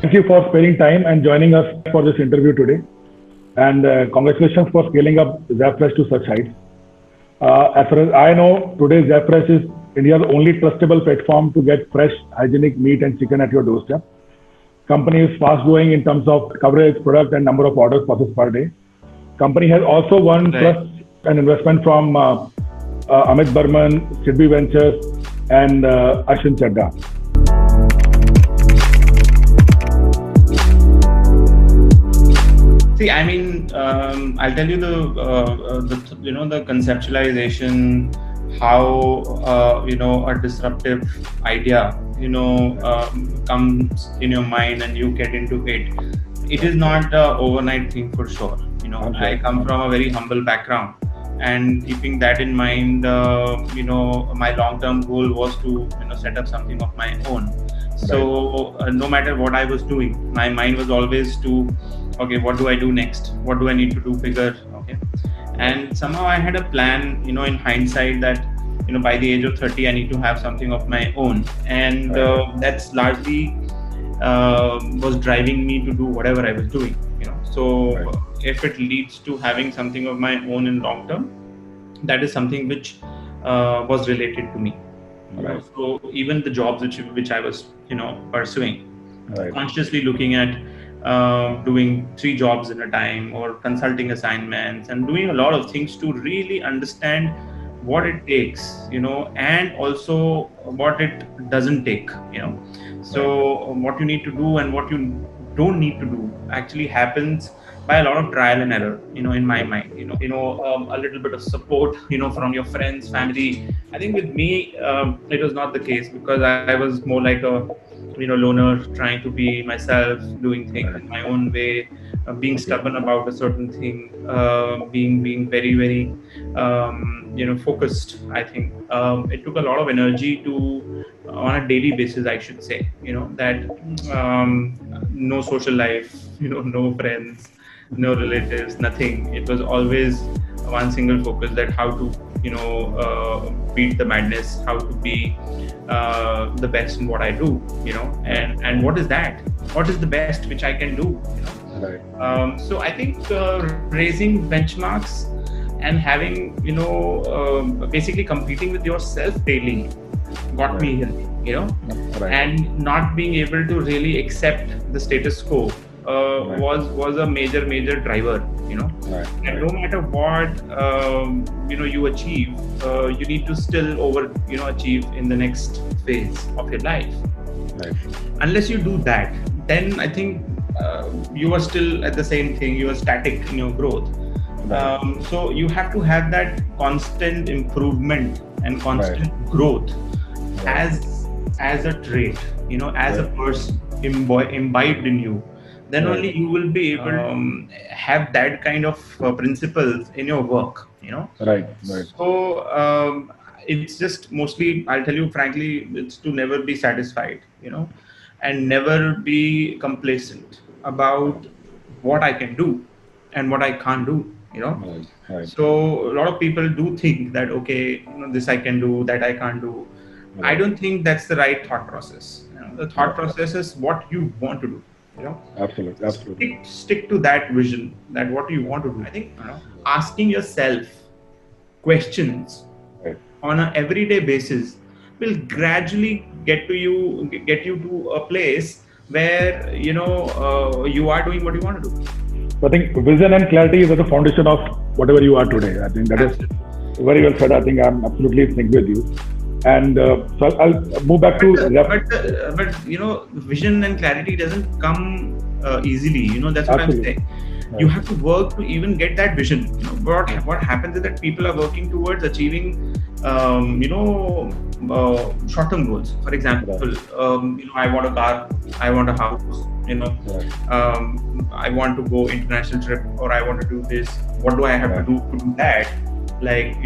Thank you for sparing time and joining us for this interview today. And congratulations for scaling up Zappfresh to such heights. As far as I know, today Zappfresh is India's only trustable platform to get fresh, hygienic meat and chicken at your doorstep. Company is fast growing in terms of coverage, product, and number of orders processed per day. Company has also won trust and investment from Amit Burman, Sidbi Ventures, and Ashwin Chadda. See, I mean, I'll tell you the conceptualization, how a disruptive idea comes in your mind and you get into it. It is not an overnight thing for sure. I come from a very humble background, and keeping that in mind, my long-term goal was to set up something of my own. So no matter what I was doing, my mind was always to, okay, what do I do next? What do I need to do bigger? Okay, and somehow I had a plan, in hindsight, that by the age of 30 I need to have something of my own, and that's largely was driving me to do whatever I was doing. So if it leads to having something of my own in long term, that is something which was related to me. So even the jobs which I was pursuing, consciously looking at doing 3 jobs in a time, or consulting assignments, and doing a lot of things to really understand what it takes, and also what it doesn't take, So what you need to do and what you don't need to do actually happens by a lot of trial and error, in my mind, a little bit of support, from your friends, family. I think with me, it was not the case, because I was more like a, loner, trying to be myself, doing things in my own way, being stubborn about a certain thing, being very, very, focused. I think it took a lot of energy to, on a daily basis, I should say, that no social life, no friends, no relatives, nothing. It was always one single focus, that how to beat the madness, how to be the best in what I do, and what is that? What is the best which I can do? So I think raising benchmarks and having basically competing with yourself daily got me here, and not being able to really accept the status quo was a major driver, and no matter what you achieve, you need to still achieve in the next phase of your life. Unless you do that, then I think you are still at the same thing, you are static in your growth. So you have to have that constant improvement and constant growth as a trait, as a person imbibed in you. Then only you will be able to have that kind of principles in your work, So it's just mostly, I'll tell you frankly, it's to never be satisfied, and never be complacent about what I can do and what I can't do, So a lot of people do think that, okay, this I can do, that I can't do. I don't think that's the right thought process. The thought process is what you want to do. Absolutely. Stick to that vision, that what you want to do. I think asking yourself questions on an everyday basis will gradually get you to a place where you are doing what you want to do. So I think vision and clarity is at the foundation of whatever you are today. I think that is very well said. I think I'm absolutely in sync with you. And so I'll move back to but vision and clarity doesn't come easily. That's what I'm saying. You have to work to even get that vision. What happens is that people are working towards achieving short-term goals. For example, I want a car, I want a house, I want to go international trip, or I want to do this. What do I have to do that? Like,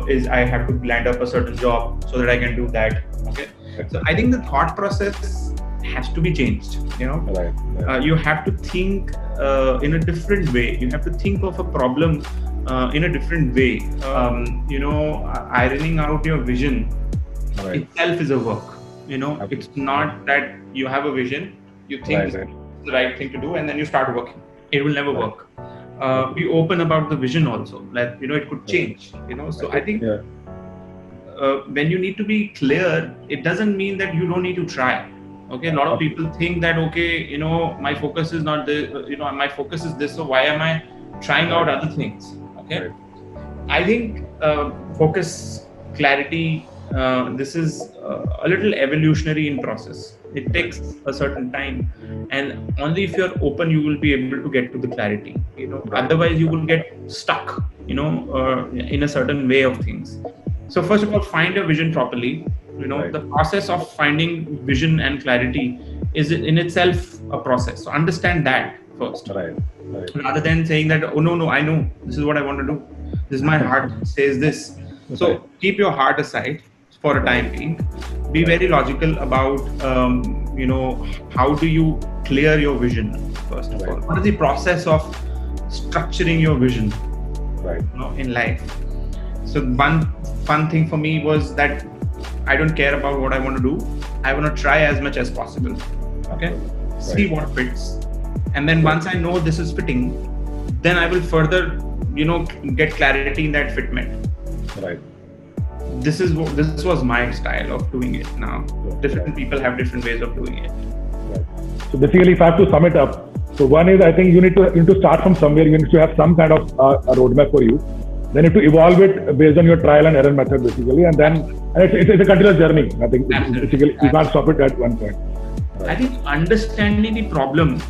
is I have to land up a certain job so that I can do that. Okay. So I think the thought process has to be changed. You have to think in a different way. You have to think of a problem in a different way. Ironing out your vision itself is a work. It's not that you have a vision You think this is the right thing to do, and then you start working. It will never work. Be open about the vision also. That it could change. So I think when you need to be clear, it doesn't mean that you don't need to try. Okay, a lot of people think that my focus is not this. My focus is this. So why am I trying out other things? Okay, I think focus, clarity. This is a little evolutionary in process. It takes a certain time, and only if you're open, you will be able to get to the clarity. Otherwise you will get stuck. In a certain way of things. So first of all, find a vision properly. The process of finding vision and clarity is in itself a process. So understand that first, rather than saying that, oh no, I know this is what I want to do. This is my heart says this. So keep your heart aside for a time being. Be very logical about, how do you clear your vision first of all. What is the process of structuring your vision, in life? So one fun thing for me was that I don't care about what I want to do. I want to try as much as possible. Okay, see what fits, and then once I know this is fitting, then I will further, get clarity in that fitment. Right. This was my style of doing it. Now, different people have different ways of doing it. Right. So basically, if I have to sum it up, so one is I think you need to start from somewhere. You need to have some kind of a roadmap for you. Then you have to evolve it based on your trial and error method, basically, and it's a continuous journey. I think basically you can't stop it at one point. Right. I think understanding the problem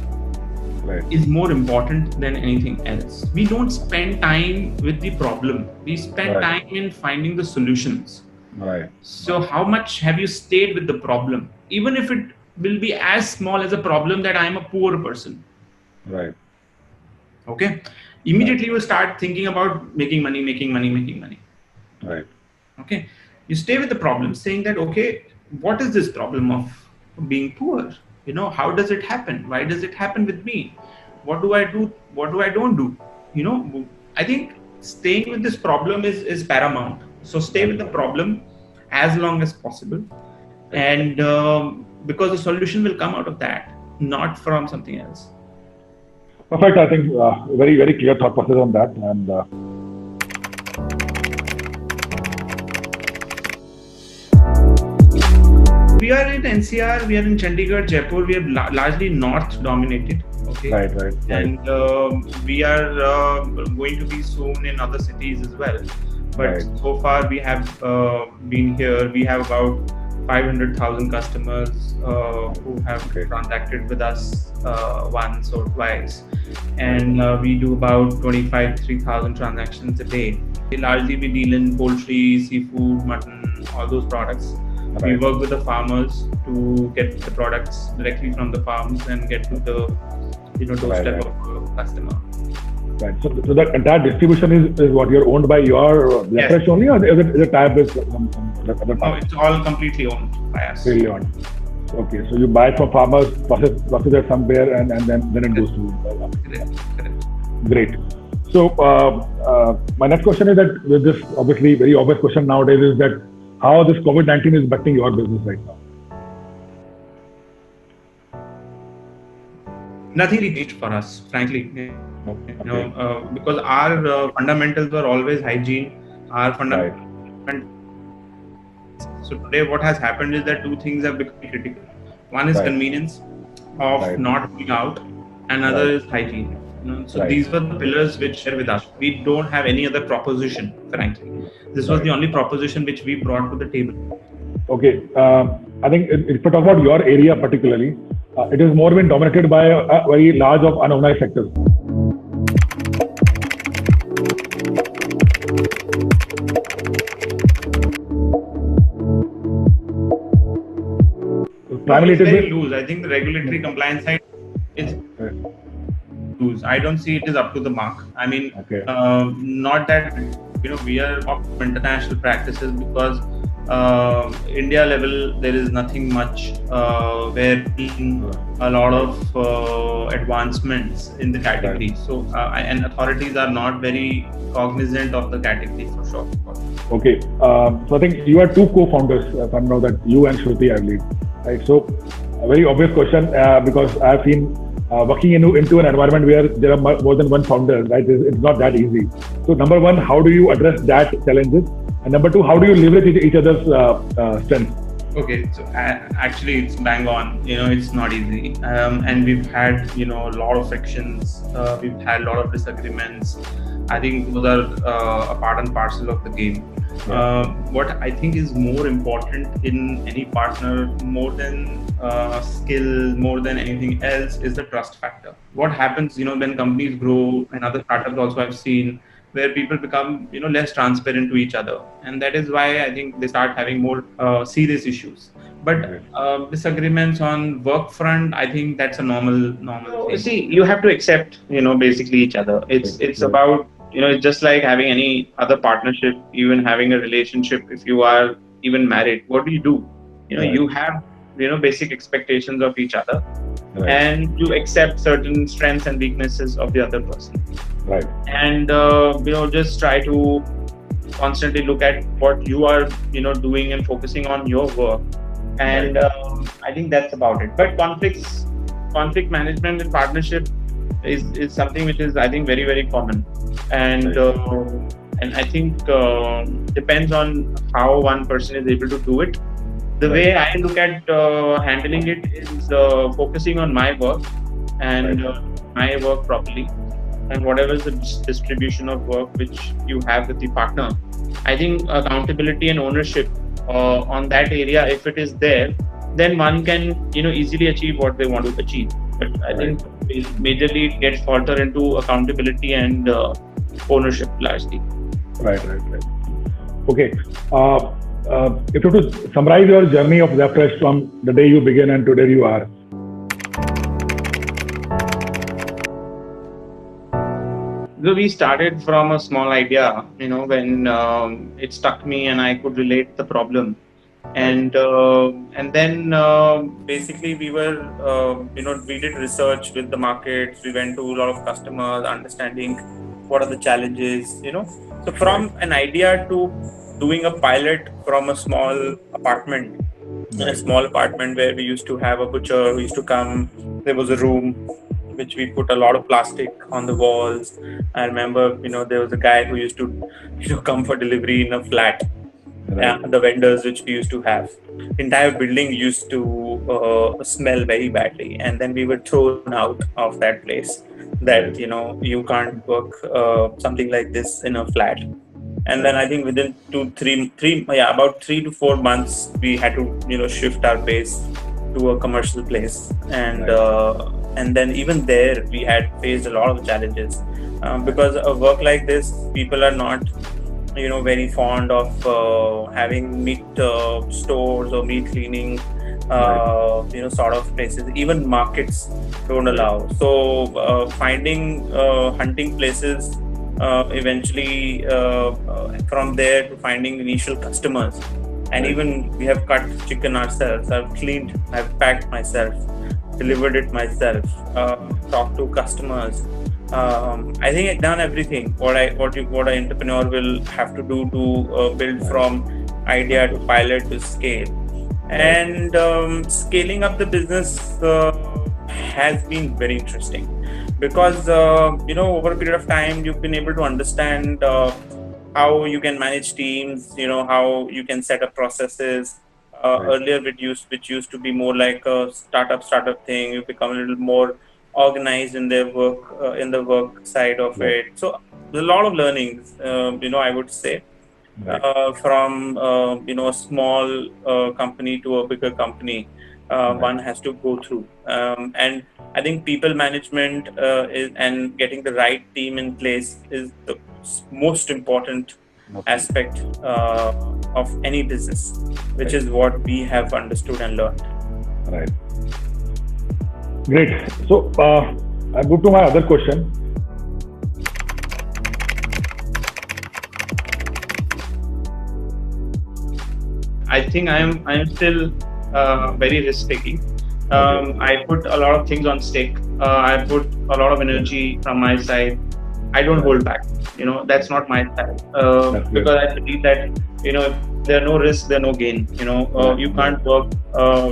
is more important than anything else. We don't spend time with the problem. We spend time in finding the solutions. Right. So how much have you stayed with the problem? Even if it will be as small as a problem that I'm a poor person. Right. Okay. Immediately you will start thinking about making money. Right. Okay. You stay with the problem, saying that, okay, what is this problem of being poor? How does it happen? Why does it happen with me? What do I do? What do I don't do? I think staying with this problem is paramount. So stay with the problem as long as possible. And because the solution will come out of that, not from something else. Perfect. I think very, very clear thought process on that. And we are in NCR, we are in Chandigarh, Jaipur. We are largely north dominated. Okay. Right. And we are going to be soon in other cities as well. But so far we have been here. We have about 500,000 customers who have transacted with us once or twice, and we do about 25,000-3,000 transactions a day. Largely we deal in poultry, seafood, mutton, all those products. We work with the farmers to get the products directly from the farms and get to the doorstep of the customer. Right. So that entire distribution is what you're owned by your Zappfresh only, or is it tied with some other? No, it's all completely owned by us. Really owned. Okay, so you buy it from farmers, process it somewhere, and then it goes to. Correct. Great. So my next question is that with this obviously very obvious question nowadays is that how this COVID-19 is impacting your business right now? Nothing changed for us, frankly. Because our fundamentals were always hygiene. So today what has happened is that two things have become critical. One is convenience of not going out, and another is hygiene. So these were the pillars which are with us. We don't have any other proposition, frankly. This was the only proposition which we brought to the table. Okay, I think if we talk about your area particularly, it is more been dominated by a very large of unorganized sectors. Primarily, it is very loose. I think the regulatory compliance side is loose. I don't see it is up to the mark. I mean, not that we are of international practices, because India level there is nothing much where a lot of advancements in the category. So and authorities are not very cognizant of the category for sure. Okay, so I think you are two co-founders. If I know that you and Shruti, I believe. Right. So a very obvious question because I've seen working into an environment where there are more than one founder, right? It's not that easy. So number one, how do you address that challenges? And number two, how do you leverage each other's strengths? Okay, so actually it's bang on. It's not easy, and we've had a lot of frictions. We've had a lot of disagreements. I think those are a part and parcel of the game. What I think is more important in any partner, more than skill, more than anything else, is the trust factor. What happens, when companies grow, and other startups also I've seen, where people become less transparent to each other, and that is why I think they start having more serious issues. But disagreements on work front, I think that's a normal thing. See, you have to accept basically each other. It's about it's just like having any other partnership, even having a relationship. If you are even married, what do? You have basic expectations of each other, and you accept certain strengths and weaknesses of the other person. Right. And just try to constantly look at what you are doing and focusing on your work. And I think that's about it. But conflict management and partnership is something which is, I think, very, very common. And I think depends on how one person is able to do it. The way I look at handling it is focusing on my work and my work properly, and whatever is the distribution of work which you have with the partner. I think accountability and ownership on that area, if it is there, then one can easily achieve what they want to achieve. But I think majorly it gets falter into accountability and ownership largely. Right. Okay. If you were to summarize your journey of Zappfresh from the day you began and today you are. So we started from a small idea, when it struck me and I could relate the problem. And then basically we were, we did research with the markets. We went to a lot of customers, understanding what are the challenges, So from an idea to doing a pilot from a small apartment, in a small apartment where we used to have a butcher who used to come. There was a room which we put a lot of plastic on the walls. I remember, there was a guy who used to, come for delivery in a flat. The vendors which we used to have, entire building used to smell very badly, and then we were thrown out of that place. That you can't work something like this in a flat. And then I think within about 3 to 4 months, we had to shift our base to a commercial place, and then even there we had faced a lot of challenges because a work like this, people are not very fond of having meat stores or meat cleaning sort of places. Even markets don't allow. So finding hunting places, eventually from there to finding initial customers, and even we have cut chicken ourselves. I've cleaned, I've packed myself, delivered it myself, talked to customers. I think I've done everything what an entrepreneur will have to do to build from idea to pilot to scale. And scaling up the business has been very interesting because over a period of time you've been able to understand how you can manage teams, how you can set up processes. Earlier which used to be more like a startup thing, you become a little more organized in their work, in the work side of it. So there's a lot of learnings, I would say, from a small company to a bigger company, one has to go through. And I think people management and getting the right team in place is the most important aspect of any business, which is what we have understood and learned. Right. Great. So I move to my other question. I think I am still very risk taking. I put a lot of things on stake. I put a lot of energy from my side. I don't hold back. That's not my style. Because I believe that if there are no risks, there are no gain. You can't work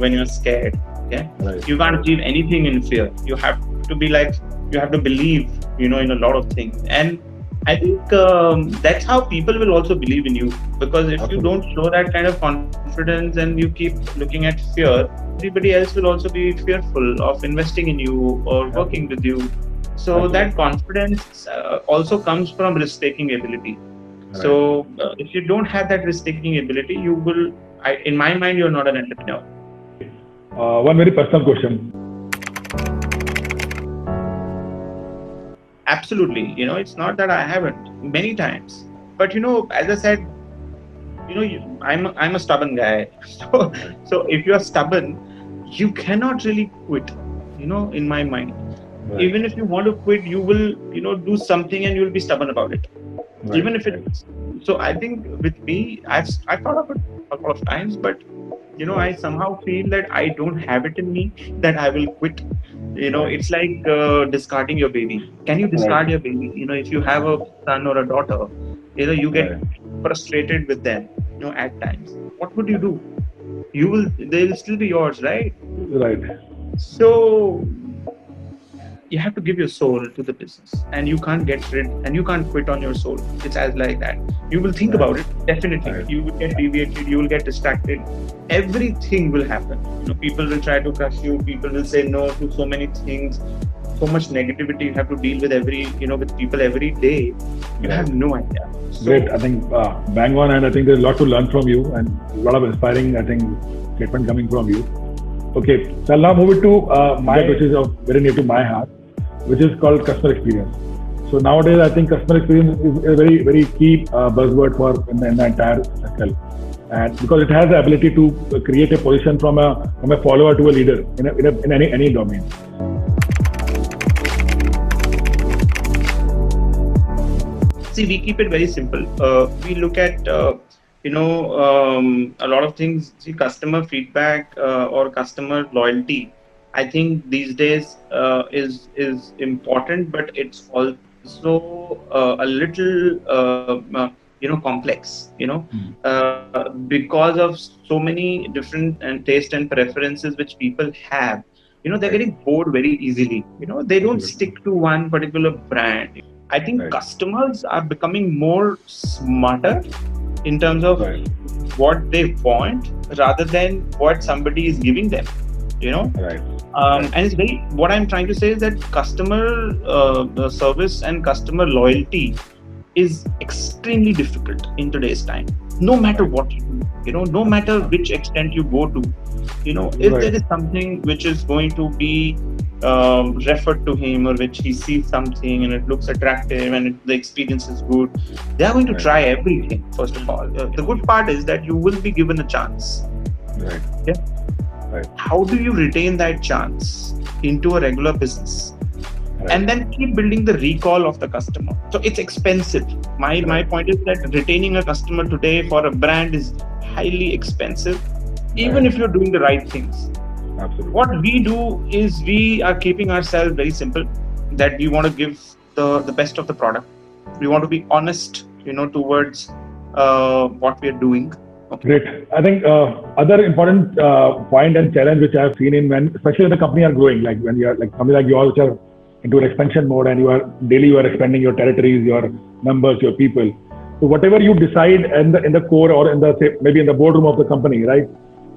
when you're scared. Okay, Right. you can't achieve anything in fear. You have to be like, you have to believe, in a lot of things. And I think that's how people will also believe in you, because if you don't show that kind of confidence and you keep looking at fear, everybody else will also be fearful of investing in you or working with you. So that confidence also comes from risk-taking ability. Right. So if you don't have that risk-taking ability, you will, in my mind, you're not an entrepreneur. One very personal question. Absolutely. It's not that I haven't many times, but as I said, I'm a stubborn guy. So if you're stubborn, you cannot really quit, in my mind. Right. Even if you want to quit, you will, do something and you will be stubborn about it. Right. Even if it's, so I think with me, I've thought of it a couple of times, but I somehow feel that I don't have it in me that I will quit. It's like discarding your baby. Can you discard your baby? If you have a son or a daughter, you get frustrated with them, at times. What would you do? They will still be yours, right? Right. So you have to give your soul to the business, and you can't get rid, and you can't quit on your soul. It's as like that. You will think about it, definitely. Right. You will get deviated, you will get distracted. Everything will happen. People will try to crush you. People will say no to so many things. So much negativity you have to deal with with people every day. You have no idea. So, great. I think bang on, and I think there's a lot to learn from you and a lot of inspiring, I think, statement coming from you. Okay, so I'll now move it to which is very near to my heart, which is called customer experience. So nowadays, I think customer experience is a very, very key buzzword in the entire circle, and because it has the ability to create a position from a follower to a leader in any domain. See, we keep it very simple. We look at a lot of things. See, customer feedback or customer loyalty, I think these days is important, but it's also a little complex. Because of so many different taste and preferences which people have. They're getting bored very easily. They don't stick to one particular brand. I think customers are becoming more smarter in terms of what they want rather than what somebody is giving them, And it's what I'm trying to say is that customer service and customer loyalty is extremely difficult in today's time. No matter what you do, no matter which extent you go to, if there is something which is going to be referred to him, or which he sees something and it looks attractive and the experience is good, they are going to try everything. First of all, the good part is that you will be given a chance. Right. Yeah. Right. How do you retain that chance into a regular business? Right. And then keep building the recall of the customer. So it's expensive. My point is that retaining a customer today for a brand is highly expensive, even if you're doing the right things. Absolutely. What we do is we are keeping ourselves very simple, that we want to give the best of the product. We want to be honest, towards what we are doing. Okay. Great. I think other important point and challenge which I have seen especially when the company are growing, like when you are like something like yours, which are into an expansion mode, and you are expanding your territories, your numbers, your people. So whatever you decide in the core or maybe in the boardroom of the company, right?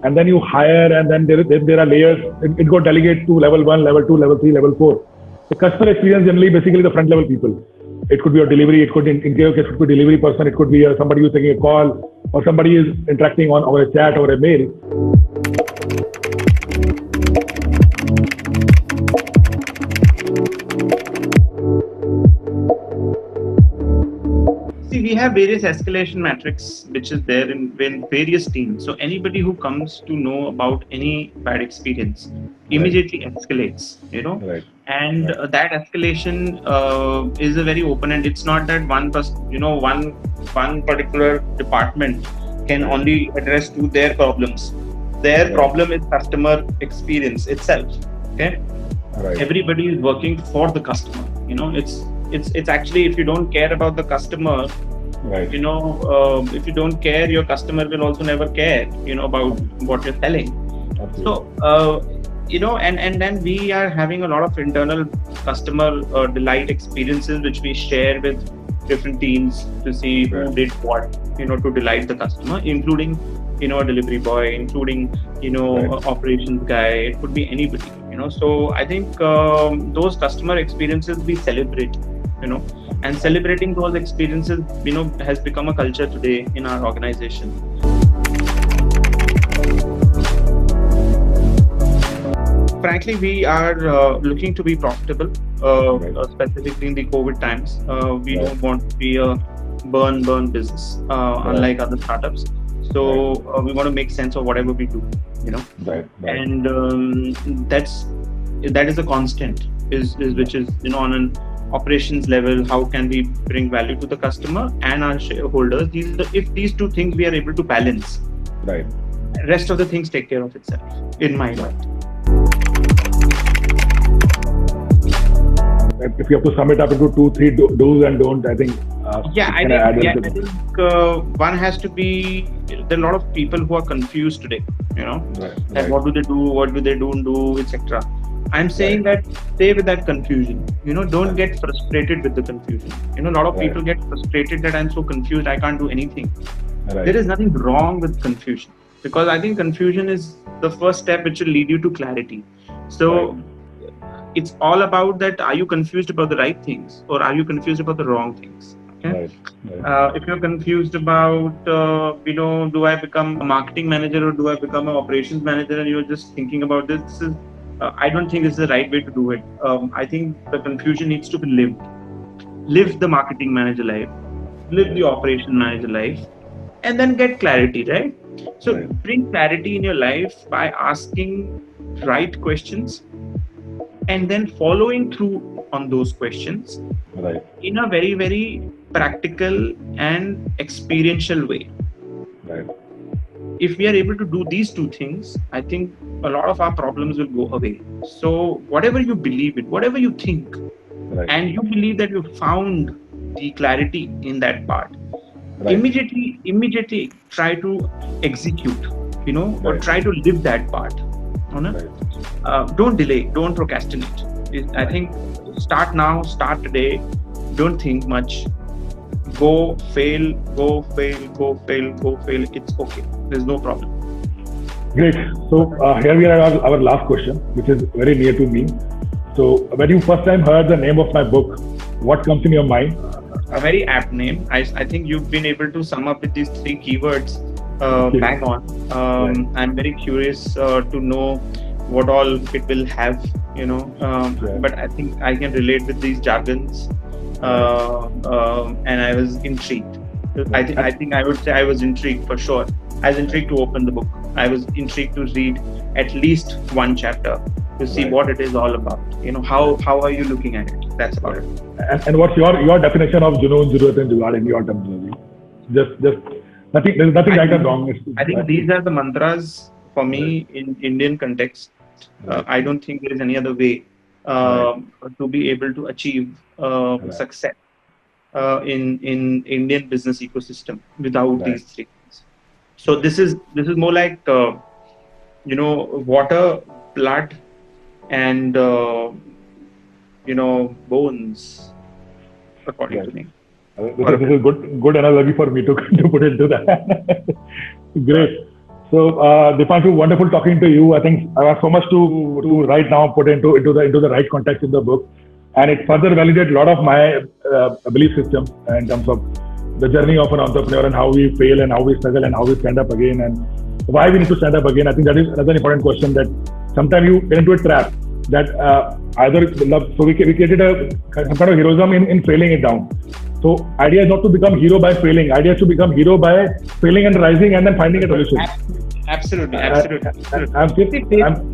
And then you hire, and then there are layers. It got delegated to level 1, level 2, level 3, level 4. The customer experience generally basically the front level people. It could be your delivery. It could, in case it could be a delivery person. It could be somebody who's taking a call, or somebody is interacting on a chat or a mail. See, we have various escalation matrix which is there in various teams. So anybody who comes to know about any bad experience immediately escalates, and that escalation is a very open, and it's not that one particular department can only address to their problems. Their problem is customer experience itself. Okay, everybody is working for the customer. It's actually, if you don't care about the customer, if you don't care, your customer will also never care, about what you're selling. Absolutely. So and then we are having a lot of internal customer delight experiences which we share with different teams to see who did what, to delight the customer, including, a delivery boy, including, operations guy. It could be anybody, So I think those customer experiences we celebrate, and celebrating those experiences, has become a culture today in our organization. Frankly, we are looking to be profitable, specifically in the COVID times. We don't want to be a burn business, unlike other startups. So we want to make sense of whatever we do, and that is a constant, which is, on an operations level, how can we bring value to the customer and our shareholders? If these two things we are able to balance, rest of the things take care of itself, in my mind. If you have to sum it up into 2-3 do's and don'ts, I think. I think one has to be. There are a lot of people who are confused today. That what do they do, what do they don't do, etc. I'm saying that stay with that confusion. Don't get frustrated with the confusion. A lot of people get frustrated that I'm so confused, I can't do anything. There is nothing wrong with confusion, because I think confusion is the first step which will lead you to clarity. So it's all about that. Are you confused about the right things, or are you confused about the wrong things? Okay? If you're confused about, do I become a marketing manager or do I become an operations manager, and you're just thinking about this, I don't think this is the right way to do it. I think the confusion needs to be lived. Live the marketing manager life, live the operation manager life, and then get clarity, right? So bring clarity in your life by asking right questions and then following through on those questions in a very, very practical and experiential way. If we are able to do these two things, I think a lot of our problems will go away. So whatever you believe in, whatever you think, and you believe that you found the clarity in that part, immediately try to execute, or try to live that part. Don't delay, don't procrastinate. I think start now, start today. Don't think much. Go fail. It's okay. There's no problem. Great. So here we are at our last question, which is very near to me. So when you first time heard the name of my book, what comes in your mind? A very apt name. I think you've been able to sum up with these 3 keywords bang on. I'm very curious to know what all it will have, but I think I can relate with these jargons, and I was intrigued. I think I would say I was intrigued for sure. I was intrigued to open the book. I was intrigued to read at least one chapter to see what it is all about. How are you looking at it? That's about it. And what's your definition of Junoon Jarurat Jugaad in your terminology? Just nothing. There's nothing right or wrong. I think these are the mantras for me in Indian context. I don't think there is any other way to be able to achieve success in Indian business ecosystem without these 3 things. So this is more like water, blood, and bones, according to me. This is good analogy for me to put into that. Great. So Deepanshu, wonderful talking to you. I think I have so much to right now put into the right context in the book, and it further validates a lot of my belief system in terms of the journey of an entrepreneur and how we fail and how we struggle and how we stand up again and why we need to stand up again. I think that is another important question, that sometimes you get into a trap that so we created some kind of heroism in failing it down. So idea is not to become hero by failing. Idea is to become hero by failing and rising and then finding a solution. Absolutely.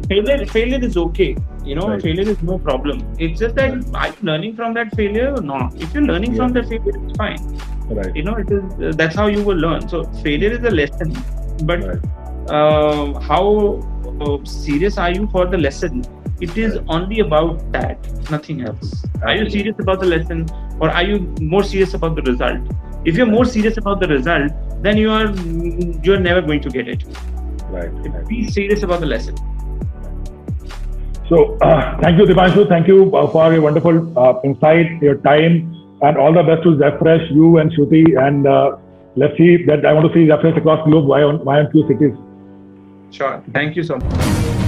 Failure is okay. Failure is no problem. It's just that are you learning from that failure or not? If you're learning from that failure, it's fine. Right. It is. That's how you will learn. So failure is a lesson, but how serious are you for the lesson? It is only about that, nothing else. Are you serious about the lesson, or are you more serious about the result? If you're more serious about the result, then you're never going to get it. Right. Be serious about the lesson. So thank you, Deepanshu. Thank you for your wonderful insight, your time, and all the best to Zappfresh, you and Shruti. And let's see that I want to see Zappfresh across globe. Why on few cities? Sure. Thank you so much.